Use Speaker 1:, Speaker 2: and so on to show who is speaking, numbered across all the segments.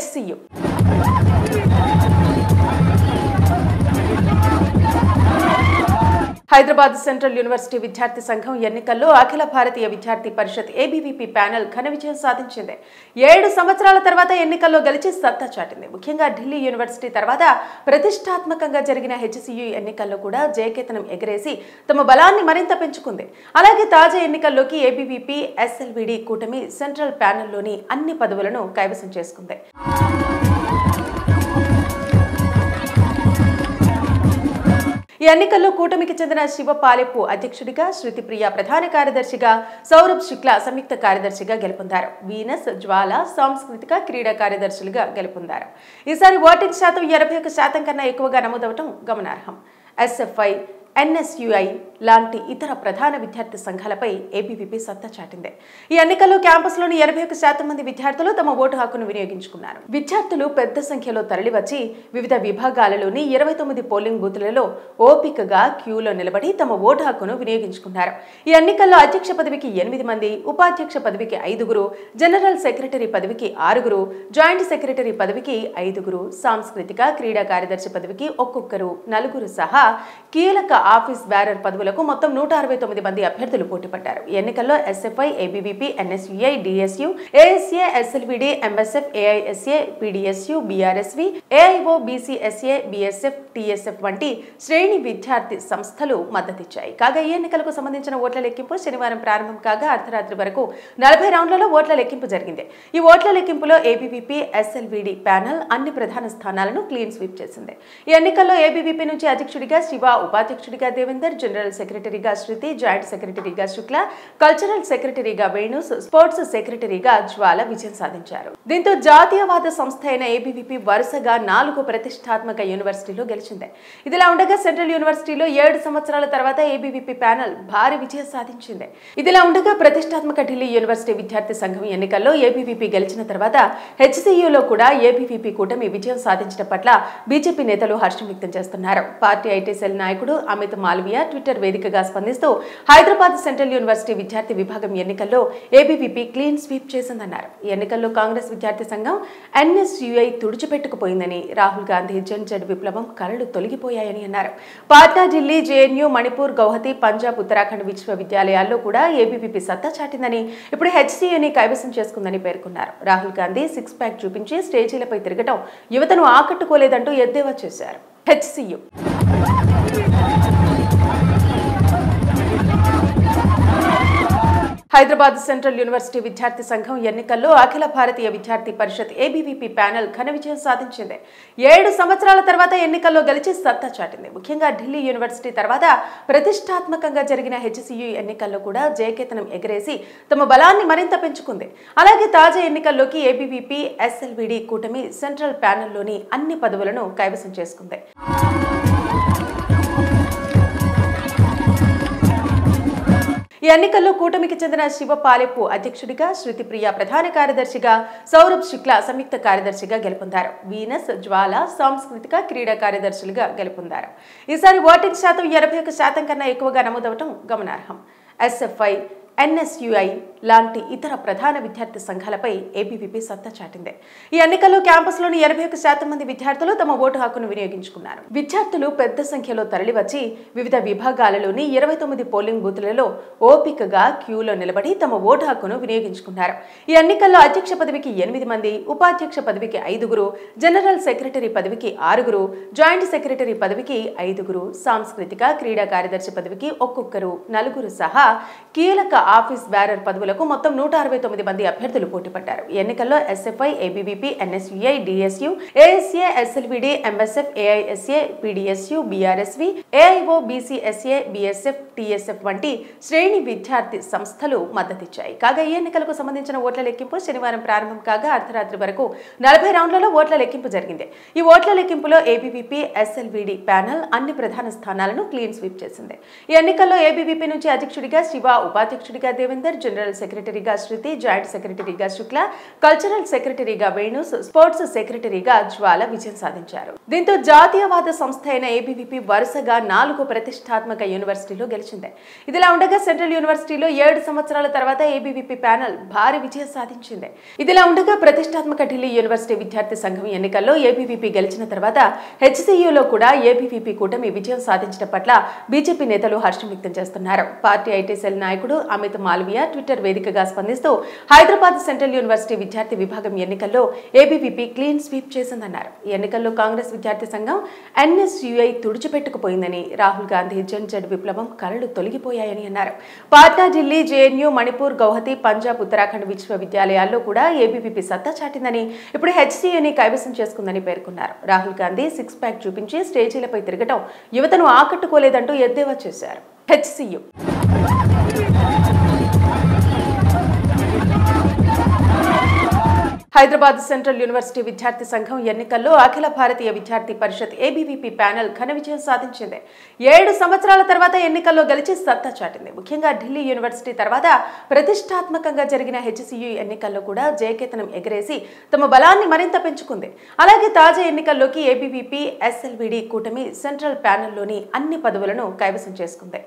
Speaker 1: HCU. Hyderabad central university విద్యార్థి సంఘం ఎన్నికల్లో అఖిల భారతీయ విద్యార్థి పరిషత్ ABVP ప్యానెల్ ఘన విజయం సాధించింది. 7 సంవత్సరాల తర్వాత ఎన్నికల్లో గెలిచి సత్తా చాటింది. ముఖ్యంగా ఢిల్లీ యూనివర్సిటీ తర్వాత ప్రతిష్టాత్మకంగా జరిగిన HCU ఎన్నికల్లో కూడా జయకేతనం ఎగరేసి తమ బలాన్ని మరింత పెంచుకుంది. అలాగే తాజా ఎన్నికల్లోకి ABVP SLVD కూటమి సెంట్రల్ ప్యానెల్లోని అన్ని పదవులను కైవసం చేసుకుంది. ఈ ఎన్నికల్లో కూటమికి చెందిన శివ పాలెప్పు అధ్యక్షుడిగా, శృతిప్రియ ప్రధాన కార్యదర్శిగా, సౌరభ్ శుక్లా సంయుక్త కార్యదర్శిగా గెలుపొందారు. వీనస్, జ్వాల సాంస్కృతిక క్రీడా కార్యదర్శులుగా గెలుపొందారు. ఈసారి ఓటింగ్ శాతం 81% కన్నా ఎక్కువగా నమోదవడం గమనార్హం. SFI, NSUI లాంటి ఇతర ప్రధాన విద్యార్థి సంఘాలపై ABVP సత్తా చాటింది. ఈ ఎన్నికల్లో క్యాంపస్లోని 81% మంది విద్యార్థులు తమ ఓటు హక్కును వినియోగించుకున్నారు. విద్యార్థులు పెద్ద సంఖ్యలో తరలివచ్చి వివిధ విభాగాలలోని 29 పోలింగ్ బూతులలో ఓపికగా క్యూలో నిలబడి తమ ఓటు హక్కును వినియోగించుకున్నారు. ఈ ఎన్నికల్లో అధ్యక్ష పదవికి 8 మంది, ఉపాధ్యక్ష పదవికి 5, జనరల్ సెక్రటరీ పదవికి 6, జాయింట్ సెక్రటరీ పదవికి 5, సాంస్కృతిక క్రీడా కార్యదర్శి పదవికి ఒక్కొక్కరు, 4 సహా కీలక ఆఫీస్ బ్యారర్ పదవులకు మొత్తం 169 మంది అభ్యర్థులు పోటీపడ్డారు. ఈ ఎన్నికల్లో SFI, ABVP, NSUI, DSU, ASA, SLVD, MSF, AISA, PDSU, BRSV, AIO, BCSA, BSF, TSF వంటి శ్రేణి విద్యార్థి సంస్థలు మద్దతిచ్చాయి. కాగా ఈ ఎన్నికలకు సంబంధించిన ఓట్ల లెక్కింపు శనివారం ప్రారంభం కాగా అర్ధరాత్రి వరకు 40 రౌండ్లలో ఓట్ల లెక్కింపు జరిగింది. ఈ ఓట్ల లెక్కింపులో ABVP, SLVD ప్యానెల్ అన్ని ప్రధాన స్థానాలను క్లీన్ స్వీప్ చేసింది. ఈ ఎన్నికల్లో ABVP నుంచి అధ్యక్షుడిగా శివ, ఉపాధ్యక్షుడిగా దేవేందర్, జనరల్ సెక్రటరీగా శృతి, జాయింట్ సెక్రటరీగా శుక్ల, కల్చరల్ సెక్రటరీగా వేణుస్, స్పోర్ట్స్ సెక్రటరీగా జ్వాల విజయం సాధించారు. దీంతో జాతీయవాద సంస్థ అయిన ABVP వరుసగా 4 ప్రతిష్టాత్మక యూనివర్సిటీలో గెలిచింది. ఇదిలా ఉండగా సెంట్రల్ యూనివర్సిటీలో 7 సంవత్సరాల తర్వాత ABVP ప్యానెల్ భారీ విజయం సాధించింది. ఇదిలా ఉండగా ప్రతిష్టాత్మక ఢిల్లీ యూనివర్సిటీ విద్యార్థి సంఘం ఎన్నికల్లో ABVP గెలిచిన తర్వాత HCUలో కూడా ABVP కూటమి విజయం సాధించడం పట్ల బీజేపీ నేతలు హర్షం వ్యక్తం చేస్తున్నారు. పార్టీ IT సెల్ నాయకుడు అమిత్ మాల్వియా ట్విట్టర్ వేదికగా స్పందిస్తూ హైదరాబాద్ సెంట్రల్ యూనివర్సిటీ విద్యార్థి విభాగం ఎన్నికల్లో ABVP క్లీన్ స్వీప్ చేసిందన్నారు. ఈ ఎన్నికల్లో కాంగ్రెస్ విద్యార్థి సంఘం NSUI తుడిచిపెట్టుకుపోయిందని, రాహుల్ గాంధీ జన్ విప్లవం కలలు తొలగిపోయాయని అన్నారు. పాట్నా, ఢిల్లీ, JNU, మణిపూర్, గౌహతి, పంజాబ్, ఉత్తరాఖండ్ విశ్వవిద్యాలయాల్లో కూడా ABVP సత్తా చాటిందని, ఇప్పుడు HCUని కైవసం చేసుకుందని పేర్కొన్నారు. రాహుల్ గాంధీ 6 ప్యాక్ చూపించి స్టేజీలపై తిరగటం యువతను ఆకట్టుకోలేదంటూ ఎద్దేవా చేశారు. HCU హైదరాబాద్ సెంట్రల్ యూనివర్సిటీ విద్యార్థి సంఘం ఎన్నికల్లో అఖిల భారతీయ విద్యార్థి పరిషత్ ABVP ప్యానెల్ ఘన విజయం సాధించింది. 7 సంవత్సరాల తర్వాత ఎన్నికల్లో గెలిచి సత్తా చాటింది. ముఖ్యంగా ఢిల్లీ యూనివర్సిటీ తర్వాత ప్రతిష్టాత్మకంగా జరిగిన HCU ఎన్నికల్లో కూడా జయకేతనం ఎగరేసి తమ బలాన్ని మరింత పెంచుకుంది. అలాగే తాజా ఎన్నికల్లోకి ABVP SLVD కూటమి సెంట్రల్ ప్యానెల్లోని అన్ని పదవులను కైవసం చేసుకుంది. ఈ ఎన్నికల్లో కూటమికి చెందిన శివ పాలెప్పు అధ్యక్షుడిగా, శృతిప్రియ ప్రధాన కార్యదర్శిగా, సౌరభ్ శుక్లా సంయుక్త కార్యదర్శిగా గెలుపొందారు. వీనస్, జ్వాల సాంస్కృతిక క్రీడా కార్యదర్శులుగా గెలుపొందారు. ఈసారి ఓటింగ్ శాతం 81% కన్నా ఎక్కువగా నమోదవడం గమనార్హం. SFI, NSUI లాంటి ఇతర ప్రధాన విద్యార్థి సంఘాలపై ABVP సత్తా చాటింది. ఈ ఎన్నికల్లో క్యాంపస్లోని 81% మంది విద్యార్థులు తమ ఓటు హక్కును వినియోగించుకున్నారు. విద్యార్థులు పెద్ద సంఖ్యలో తరలివచ్చి వివిధ విభాగాలలోని 29 పోలింగ్ బూతులలో ఓపికగా క్యూలో నిలబడి తమ ఓటు హక్కును వినియోగించుకున్నారు. ఈ ఎన్నికల్లో అధ్యక్ష పదవికి 8 మంది, ఉపాధ్యక్ష పదవికి 5, జనరల్ సెక్రటరీ పదవికి 6, జాయింట్ సెక్రటరీ పదవికి 5, సాంస్కృతిక క్రీడా కార్యదర్శి పదవికి ఒక్కొక్కరు, 4 సహా కీలక ఆఫీస్ బ్యారర్ పదవులకు మొత్తం 169 మంది అభ్యర్థులు పోటీపడ్డారు. ఈ ఎన్నికల్లో SFI, ABVP, NSUI, DSU, ASA, SLVD, MSF, AISA, PDSU, BRSV, AIO, BCSA, BSF, TSF వంటి శ్రేణి విద్యార్థి సంస్థలు మద్దతిచ్చాయి. కాగా ఈ ఎన్నికలకు సంబంధించిన ఓట్ల లెక్కింపు శనివారం ప్రారంభం కాగా అర్ధరాత్రి వరకు 40 రౌండ్లలో ఓట్ల లెక్కింపు జరిగింది. ఈ ఓట్ల లెక్కింపులో ABVP, SLVD ప్యానెల్ అన్ని ప్రధాన స్థానాలను క్లీన్ స్వీప్ చేసింది. ఈ ఎన్నికల్లో ABVP నుంచి అధ్యక్షుడిగా శివ, ఉపాధ్యక్షుడిగా దేవేందర్, జనరల్ సెక్రటరీగా శృతి, జాయింట్ సెక్రటరీగా శుక్ల, కల్చరల్ సెక్రటరీగా వేణు, స్పోర్ట్స్ సెక్రటరీగా జ్వాల విజయం సాధించారు. దీంతో జాతీయవాద సంస్థ అయిన ఏబీవీపీ వరుసగా 4 ప్రతిష్టాత్మక యూనివర్సిటీలో గెలిచింది. ఇదిలా ఉండగా సెంట్రల్ యూనివర్సిటీలో 7 సంవత్సరాల తర్వాత ఏబీవీపీ ప్యానెల్ భారీ విజయం సాధించింది. ఇదిలా ఉండగా ప్రతిష్టాత్మక ఢిల్లీ యూనివర్సిటీ విద్యార్థి సంఘం ఎన్నికల్లో ఏబీవీపీ గెలిచిన తర్వాత హెచ్సీయూలో కూడా ఏబీవీపీ కూటమి విజయం సాధించడం పట్ల బీజేపీ నేతలు హర్షం వ్యక్తం చేస్తున్నారు. పార్టీ ఐటీ సెల్ నాయకుడు అమిత్ మాల్వియా ట్విట్టర్ వేదికగా స్పందిస్తూ హైదరాబాద్ సెంట్రల్ యూనివర్సిటీ విద్యార్థి విభాగం ఎన్నికల్లో ఏబీవీపీ క్లీన్ స్వీప్ చేసిందన్నారు. ఈ ఎన్నికల్లో కాంగ్రెస్ విద్యార్థి సంఘం ఎన్ఎస్యూఐ తుడిచిపెట్టుకుపోయిందని, రాహుల్ గాంధీ జన్జడ్ విప్లవం కలలు తొలగిపోయాయని అన్నారు. పాట్నా, ఢిల్లీ, జేఎన్యూ, మణిపూర్, గౌహతి, పంజాబ్, ఉత్తరాఖండ్ విశ్వవిద్యాలయాల్లో కూడా ఏబీవీపీ సత్తా చాటిందని, ఇప్పుడు హెచ్సీయూని కైవసం చేసుకుందని పేర్కొన్నారు. రాహుల్ గాంధీ 6 ప్యాక్ చూపించి స్టేజీలపై తిరగటం యువతను ఆకట్టుకోలేదంటూ ఎద్దేవా చేశారు. హెచ్సీయూ హైదరాబాద్ సెంట్రల్ యూనివర్సిటీ విద్యార్థి సంఘం ఎన్నికల్లో అఖిల భారతీయ విద్యార్థి పరిషత్ ఏబీవీపీ ప్యానెల్ ఘన విజయం సాధించింది. 7 సంవత్సరాల తర్వాత ఎన్నికల్లో గెలిచి సత్తా చాటింది. ముఖ్యంగా ఢిల్లీ యూనివర్సిటీ తర్వాత ప్రతిష్టాత్మకంగా జరిగిన హెచ్సీయూ ఎన్నికల్లో కూడా జయకేతనం ఎగరేసి తమ బలాన్ని మరింత పెంచుకుంది. అలాగే తాజా ఎన్నికల్లోకి ఏబీవీపీ ఎస్ఎల్వీడీ కూటమి సెంట్రల్ ప్యానెల్లోని అన్ని పదవులను కైవసం చేసుకుంది.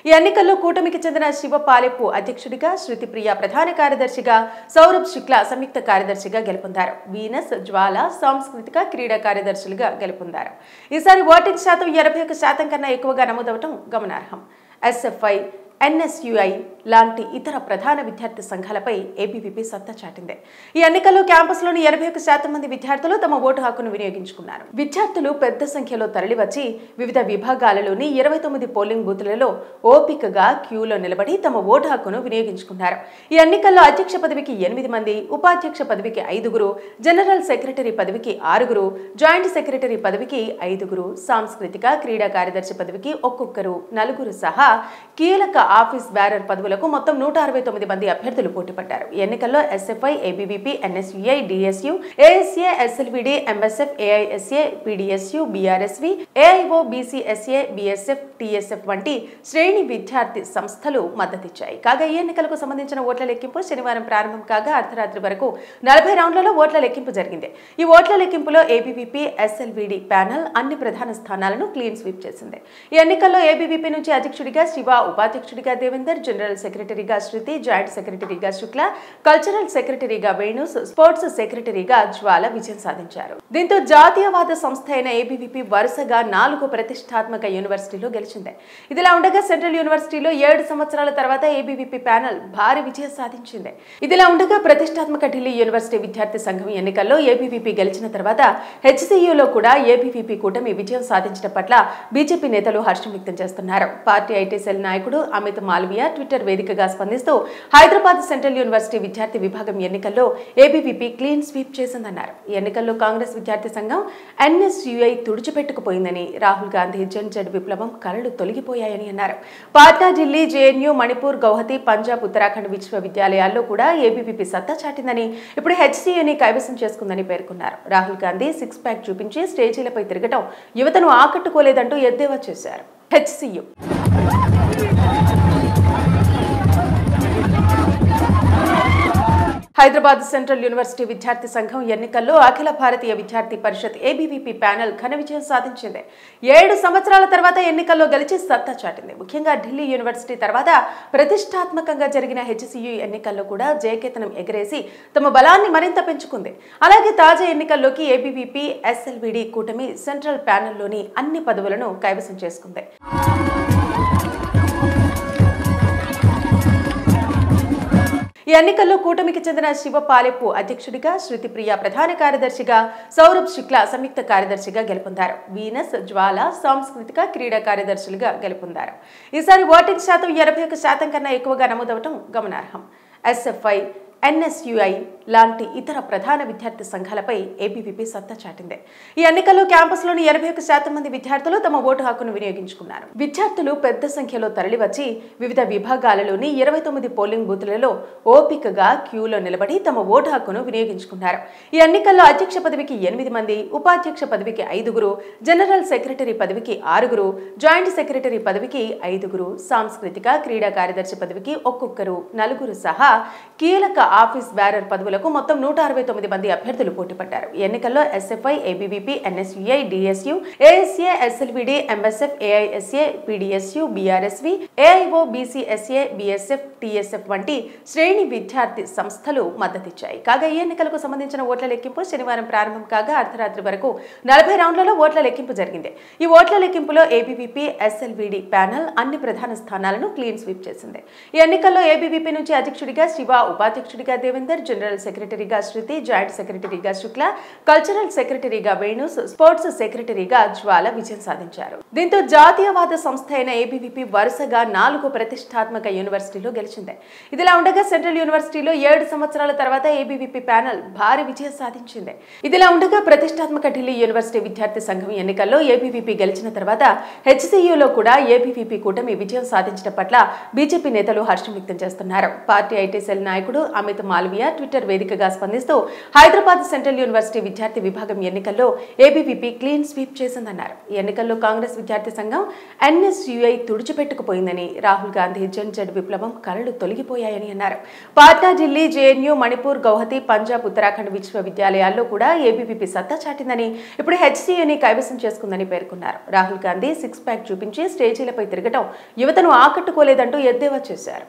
Speaker 1: ఈ ఎన్నికల్లో కూటమికి చెందిన శివ పాలెపు అధ్యక్షుడిగా, శృతి ప్రియ ప్రధాన కార్యదర్శిగా, సౌరభ్ శుక్లా సంయుక్త కార్యదర్శిగా గెలుపొందారు. వీనస్, జ్వాల సాంస్కృతిక క్రీడా కార్యదర్శులుగా గెలుపొందారు. ఈసారి ఓటింగ్ శాతం 81% కన్నా ఎక్కువగా నమోదవడం గమనార్హం. ఎస్ఎఫ్ఐ, ఎన్ఎస్యూఐ లాంటి ఇతర ప్రధాన విద్యార్థి సంఘాలపై ఏబీవీపీ సత్తా చాటింది. ఈ ఎన్నికల్లో క్యాంపస్లోని 81% మంది విద్యార్థులు తమ ఓటు హక్కును వినియోగించుకున్నారు. విద్యార్థులు పెద్ద సంఖ్యలో తరలివచ్చి వివిధ విభాగాలలోని 29 పోలింగ్ బూతులలో ఓపికగా క్యూలో నిలబడి తమ ఓటు హక్కును వినియోగించుకున్నారు. ఈ ఎన్నికల్లో అధ్యక్ష పదవికి 8 మంది, ఉపాధ్యక్ష పదవికి 5, జనరల్ సెక్రటరీ పదవికి 6, జాయింట్ సెక్రటరీ పదవికి 5, సాంస్కృతిక క్రీడా కార్యదర్శి పదవికి 1, 4 సహా కీలక ఆఫీస్ బ్యారర్ పదవులకు మొత్తం 169 మంది అభ్యర్థులు పోటీ పడ్డారు. ఈ ఎన్నికల్లో SFI, ABVP, NSUI, DSU, ASA, SLVD, MSF, AISA, PDSU, BRSV, AIO, BCSA, BSF, TSF వంటి శ్రేణి విద్యార్థి సంస్థలు మద్దతిచ్చాయి. కాగా ఈ ఎన్నికలకు సంబంధించిన ఓట్ల లెక్కింపు శనివారం ప్రారంభం కాగా అర్ధరాత్రి వరకు 40 రౌండ్లలో ఓట్ల లెక్కింపు జరిగింది. ఈ ఓట్ల లెక్కింపులో ఏబీవీపీ ఎస్ఎల్వీడీ ప్యానెల్ అన్ని ప్రధాన స్థానాలను క్లీన్ స్వీప్ చేసింది. ఈ ఎన్నికల్లో ఏబీవీపీ నుంచి అధ్యక్షుడిగా శివ, ఉపాధ్యక్షుడిగా దేవేందర్, జనరల్ సెక్రటరీగా శృతి, జాయింట్ సెక్రటరీగా శుక్ల, కల్చరల్ సెక్రటరీగా వేణు, స్పోర్ట్స్ సెక్రటరీగా జ్వాల విజయం సాధించారు. దీంతో జాతీయవాద సంస్థ అయిన ఏబీవీపీ వరుసగా 4 ప్రతిష్టాత్మక యూనివర్సిటీలో గెలిచింది. ఇదిలా ఉండగా సెంట్రల్ యూనివర్సిటీలో 7 సంవత్సరాల తర్వాత ఏబీవీపీ ప్యానెల్ భారీ విజయం సాధించింది. ఇదిలా ఉండగా ప్రతిష్టాత్మక ఢిల్లీ యూనివర్సిటీ విద్యార్థి సంఘం ఎన్నికల్లో ఏబీవీపీ గెలిచిన తర్వాత హెచ్సీయూలో కూడా ఏబీవీపీ కూటమి విజయం సాధించడం పట్ల బీజేపీ నేతలు హర్షం వ్యక్తం చేస్తున్నారు. పార్టీ ఐటీ సెల్ నాయకుడు అమిత్ మాల్వియా ట్విట్టర్ వేదికగా స్పందిస్తూ హైదరాబాద్ సెంట్రల్ యూనివర్సిటీ విద్యార్థి విభాగం ఎన్నికల్లో ఏబీవీపీ క్లీన్ స్వీప్ చేసిందన్నారు. ఈ ఎన్నికల్లో కాంగ్రెస్ విద్యార్థి సంఘం ఎన్ఎస్యూఐ తుడిచిపెట్టుకుపోయిందని, రాహుల్ గాంధీ జన్జడ్ విప్లవం కలలు తొలగిపోయాయని అన్నారు. పాట్నా, ఢిల్లీ, జేఎన్యూ, మణిపూర్, గౌహతి, పంజాబ్, ఉత్తరాఖండ్ విశ్వవిద్యాలయాల్లో కూడా ఏబీవీపీ సత్తా చాటిందని, ఇప్పుడు హెచ్సీయూని కైవసం చేసుకుందని పేర్కొన్నారు. రాహుల్ గాంధీ 6 ప్యాక్ చూపించి స్టేజీలపై తిరగటం యువతను ఆకట్టుకోలేదంటూ ఎద్దేవా చేశారు. హెచ్సీయూ హైదరాబాద్ సెంట్రల్ యూనివర్సిటీ విద్యార్థి సంఘం ఎన్నికల్లో అఖిల భారతీయ విద్యార్థి పరిషత్ ఏబీవీపీ ప్యానెల్ ఘన విజయం సాధించింది. 7 సంవత్సరాల తర్వాత ఎన్నికల్లో గెలిచి సత్తా చాటింది. ముఖ్యంగా ఢిల్లీ యూనివర్సిటీ తర్వాత ప్రతిష్టాత్మకంగా జరిగిన హెచ్సీయూ ఎన్నికల్లో కూడా జయకేతనం ఎగరేసి తమ బలాన్ని మరింత పెంచుకుంది. అలాగే తాజా ఎన్నికల్లోకి ఏబీవీపీ ఎస్ఎల్వీడీ కూటమి సెంట్రల్ ప్యానెల్లోని అన్ని పదవులను కైవసం చేసుకుంది. ఈ ఎన్నికల్లో కూటమికి చెందిన శివ పాలెపు అధ్యక్షుడిగా, శృతి ప్రియ ప్రధాన కార్యదర్శిగా, సౌరభ్ శుక్లా సంయుక్త కార్యదర్శిగా గెలుపొందారు. వీనస్, జ్వాల సాంస్కృతిక క్రీడా కార్యదర్శులుగా గెలుపొందారు. ఈసారి ఓటింగ్ శాతం 81% కన్నా ఎక్కువగా నమోదవడం గమనార్హం. ఎస్ఎఫ్ఐ, ఎన్ఎస్యుఐ లాంటి ఇతర ప్రధాన విద్యార్థి సంఘాలపై ఏబీవీపీ సత్తా చాటింది. ఈ ఎన్నికల్లో క్యాంపస్లోని 81% మంది విద్యార్థులు తమ ఓటు హక్కును వినియోగించుకున్నారు. విద్యార్థులు పెద్ద సంఖ్యలో తరలివచ్చి వివిధ విభాగాలలోని 29 పోలింగ్ బూతులలో ఓపికగా క్యూలో నిలబడి తమ ఓటు హక్కును వినియోగించుకున్నారు. ఈ ఎన్నికల్లో అధ్యక్ష పదవికి 8 మంది, ఉపాధ్యక్ష పదవికి 5, జనరల్ సెక్రటరీ పదవికి 6, జాయింట్ సెక్రటరీ పదవికి 5, సాంస్కృతిక క్రీడా కార్యదర్శి పదవికి 1, 4 సహా కీలక ఆఫీస్ బేరర్ పదవులకు మొత్తం 169 మంది అభ్యర్థులు పోటీ పడ్డారు. ఈ ఎన్నికల్లో SFI, ABVP, NSUI, DSU, ASA, SLVD, MSF, AISA, PDSU, BRSV, AIO, BCSA, BSF, TSF వంటి శ్రేణి విద్యార్థి సంస్థలు మద్దతిచ్చాయి. కాగా ఈ ఎన్నికలకు సంబంధించిన ఓట్ల లెక్కింపు శనివారం ప్రారంభం కాగా అర్ధరాత్రి వరకు 40 రౌండ్లలో ఓట్ల లెక్కింపు జరిగింది. ఈ ఓట్ల లెక్కింపులో ఏబీవీపీ, ఎస్ఎల్విడి ప్యానెల్ అన్ని ప్రధాన స్థానాలను క్లీన్ స్వీప్ చేసింది. ఈ ఎన్నికల్లో ఏబీవీపీ నుంచి అధ్యక్షుడిగా శివ, ఉపాధ్యక్షుడిగా దేవేందర్, జనరల్ సెక్రటరీగా శృతి, జాయింట్ సెక్రటరీగా శుక్ల, కల్చరల్ సెక్రటరీగా వేణు, స్పోర్ట్స్ సెక్రటరీగా జ్వాల విజయం సాధించారు. దీంతో జాతీయవాద సంస్థ అయిన ఏబీవీపీ వరుసగా 4 ప్రతిష్టాత్మక యూనివర్సిటీలో గెలిచింది. ఇదిలా ఉండగా సెంట్రల్ యూనివర్సిటీలో 7 సంవత్సరాల తర్వాత ఏబీవీపీ ప్యానెల్ భారీ విజయం సాధించింది. ఇదిలా ఉండగా ప్రతిష్టాత్మక ఢిల్లీ యూనివర్సిటీ విద్యార్థి సంఘం ఎన్నికల్లో ఏబీవీపీ గెలిచిన తర్వాత హెచ్సీయూలో కూడా ఏబీవీపీ కూటమి విజయం సాధించడం పట్ల బీజేపీ నేతలు హర్షం వ్యక్తం చేస్తున్నారు. పార్టీ ఐటీ సెల్ నాయకుడు అమిత్ మాల్వియా ట్విట్టర్ వేదికగా స్పందిస్తూ హైదరాబాద్ సెంట్రల్ యూనివర్సిటీ విద్యార్థి విభాగం ఎన్నికల్లో ఏబీవీపీ క్లీన్ స్వీప్ చేసిందన్నారు. ఈ ఎన్నికల్లో కాంగ్రెస్ విద్యార్థి సంఘం ఎన్ఎస్యుఐ తుడిచిపెట్టుకుపోయిందని, రాహుల్ గాంధీ జన్ విప్లవం కలలు తొలగిపోయాయని అన్నారు. పాట్నా, ఢిల్లీ, జేఎన్యూ, మణిపూర్, గౌహతి, పంజాబ్, ఉత్తరాఖండ్ విశ్వవిద్యాలయాల్లో కూడా ఏబీవీపీ సత్తా చాటిందని, ఇప్పుడు హెచ్సీయూని కైవసం చేసుకుందని పేర్కొన్నారు. రాహుల్ గాంధీ 6 ప్యాక్ చూపించి స్టేజీలపై తిరగటం యువతను ఆకట్టుకోలేదంటూ ఎద్దేవా చేశారు.